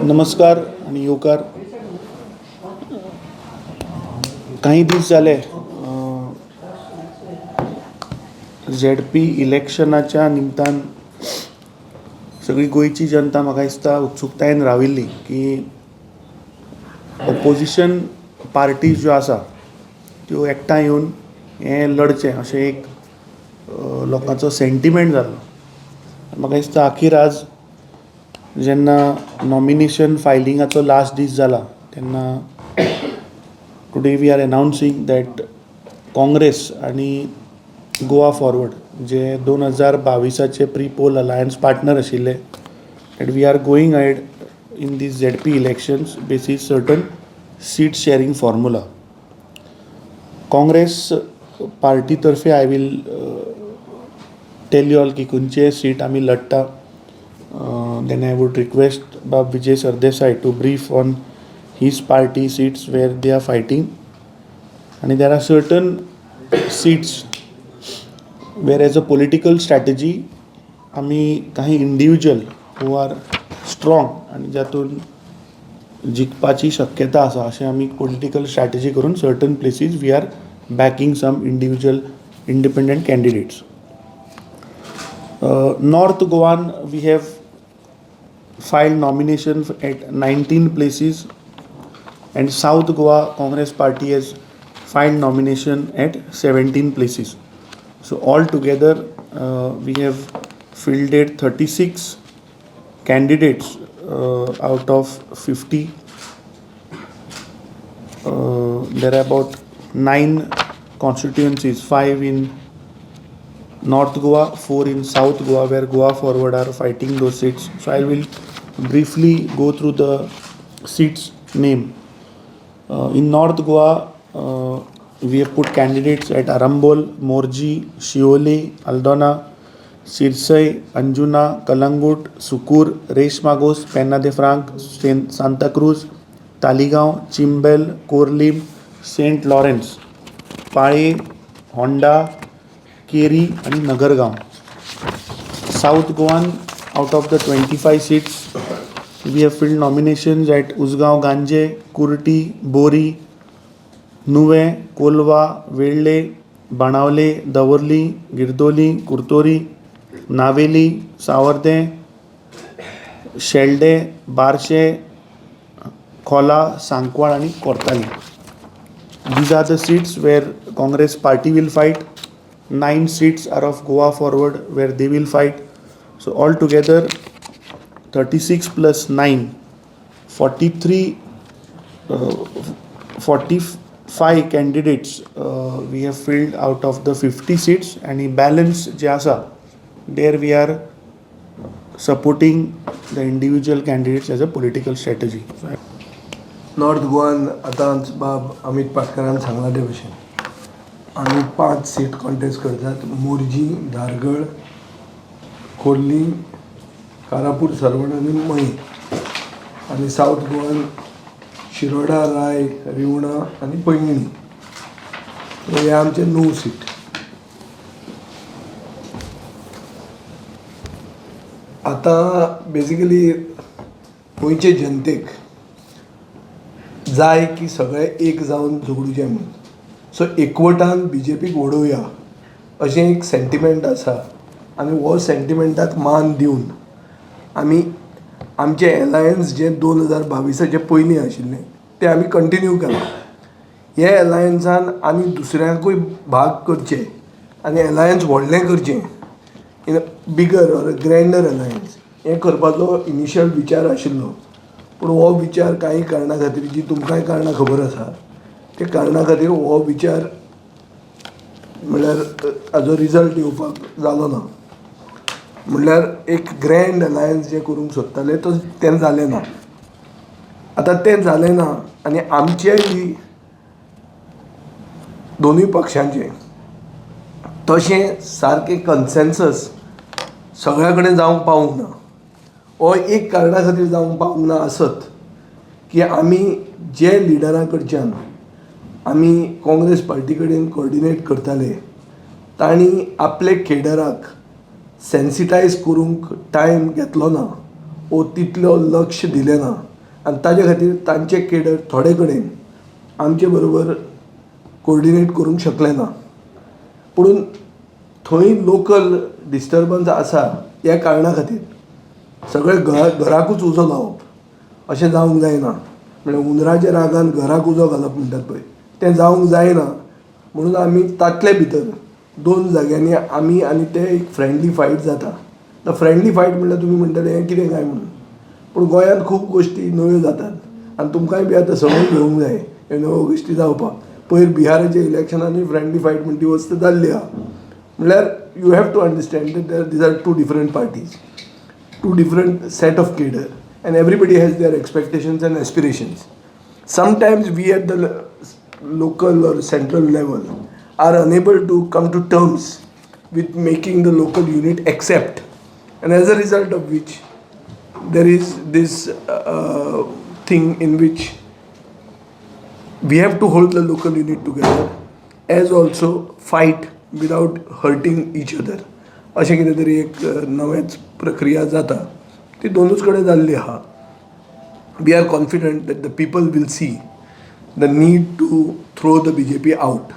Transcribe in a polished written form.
नमस्कार आणि योकार. काही दीस जाले ZP इलेक्शनाच्या निमतान सगळी गोंयची जनता म्हाका दिसता उत्सुकतायेन राविल्ली की ऑपोजिशन पार्टीज ज्यो आसा त्यो एकठांय येवन हें लढचें अशें एक लोकांचो सेंटिमेंट जाल्लो. म्हाका दिसता अखेर आज जेन्ना नॉमिनेशन फायलिंगाचो लास्ट दीस जाला तेन्ना today we are announcing that Congress आनी गोवा फॉरवर्ड जे 2022चे प्री पोल अलायन्स पार्टनर आशिल्ले that we are going ahead in these ZP elections basis certain seat sharing formula. Congress party तर्फे I will tell you all की खंयचे सीट आमी लढटा. Then I would request Bab Vijay Sardesai to brief on his party seats where they are fighting. And there are certain seats where as a political strategy आमी काही individual who are strong आणि जातून जिखपाची शक्यता आसा अशें आमी political strategy करून certain places we are backing some individual independent candidates. North Goan we have filed nomination at 19 places and South Goa Congress Party has filed nomination at 17 places. So altogether we have fielded 36 candidates out of 50. There are about 9 constituencies, 5 in North Goa, 4 in South Goa, where Goa Forward are fighting those seats. So I will briefly go through the seats name. In North Goa, we have put candidates at Arambol, Morji, Shioli, Aldona, Sirsai, Anjuna, Kalangut, Sukur, Reshmagos, Penna de Franc, Santa Cruz, Taligaon, Chimbel, Korlim, St. Lawrence, Pae, Honda, Keri and Nagargaon. South Goan, out of the 25 seats, we have filled nominations at Usgaon Ganje, Kurti, Bori, Nuve, Kolva, Velle, Banavle, Davarli, Girdoli, Kurtori, Naveli, Savarde, Shelde, Barshe, Khola, Sankwad and Kortali. These are the seats where Congress party will fight. 9 seats are of Goa Forward where they will fight. So altogether 36 plus 9, 43, 45 candidates we have filled out of the 50 seats, and in balance जे आसा there we are supporting the individual candidates as a political strategy. North गोवान आतांच बाब अमित पाटकरान सांगला ते भशेन आमी 5 seat contest करतात. मोर्जी, धारगळ, खोर्ली, कारापूर, सरवण आणि मई. आणि साऊथ गोवान शिरोडा, राय, रिवणा आणि पैंगणी. हे आमचे 9 सीट. आता बेसिकली गोंयचे जनतेक जाय की सगळे एक जावन झगडुचे म्हणून. सो एकवटान BJPक वडोवया अशें एक सेंटिमेंट आसा आनी हो सेंटिमेंटाक मान दिवन आमी आमचे एलायन्स जे 2022चे पयलीं आशिल्लें तें आमी कंटिन्यू केलां. हे एलायन्सान आमी दुसऱ्यांकूय भाग करचे आनी एलायन्स व्हडलें करचें in a bigger or a grinder alliance हें करपाचो इनिशियल विचार आशिल्लो. पूण हो विचार कांय कारणां खातीर जी तुमकांय कारणां खबर आसा ते कारणां खातीर हो विचार म्हणल्यार हाजो रिजल्ट येवपाक जालो ना. म्हणल्यार एक ग्रँड अलायन्स जे करूंक सोदताले तें जालें ना. आतां तें जालें ना आनी आमचे ही दोनूय पक्षांचे तशें सारकें कन्सेन्सस सगळ्या कडेन जावंक पावूंक ना. हो एक कारणां खातीर जावंक पावूंक ना आसत की आमी जे लिडरां कडच्यान आमी काँग्रेस पार्टी कडेन कोऑर्डिनेट करताले तांणी आपले केडराक सेन्सिटायज करूंक टायम घेतलो ना. वो तितलो लक्ष दिले ना आनी ताजे खातीर तांचे केडर थोडे कडेन आमचे बरोबर कोऑर्डिनेट करूंक शकले ना. पुणून थंय लोकल डिस्टर्बन्स आसा ह्या कारणा खातीर सगळे घराकूच उजो लावप अशें जावंक जायना. म्हणजे हुंदराच्या रागान घराक उजो घालप म्हणटात पळय तें जावंक जायना. म्हणून आमी तातले भितर 2 जाग्यांनी आमी आनी ते एक फ्रेंडली फायट जाता. द फ्रेंडली फायट म्हणल्यार तुमी म्हणटले हें कितें काय म्हणून, पूण गोंयांत खूब गोश्टी नव्यो जातात आनी तुमकांय बी आतां संवय घेवंक जाय ह्यो नव्यो गोश्टी जावपाक. पयर बिहाराच्या इलेक्शनांनी फ्रेंडली फायट म्हणटी वस्त जाल्ली आहा. म्हणल्यार you have to understand that these are 2 different parties, 2 different set of cadre and everybody has their expectations and aspirations. Sometimes we at the local or central level are unable to come to terms with making the local unit accept, and as a result of which there is this thing in which we have to hold the local unit together as also fight without hurting each other. अशें कितें तरी एक नवेच प्रक्रिया जाता ती दोनूच कडेन जाल्ली आहा. We are confident that the people will see the need to throw the BJP out.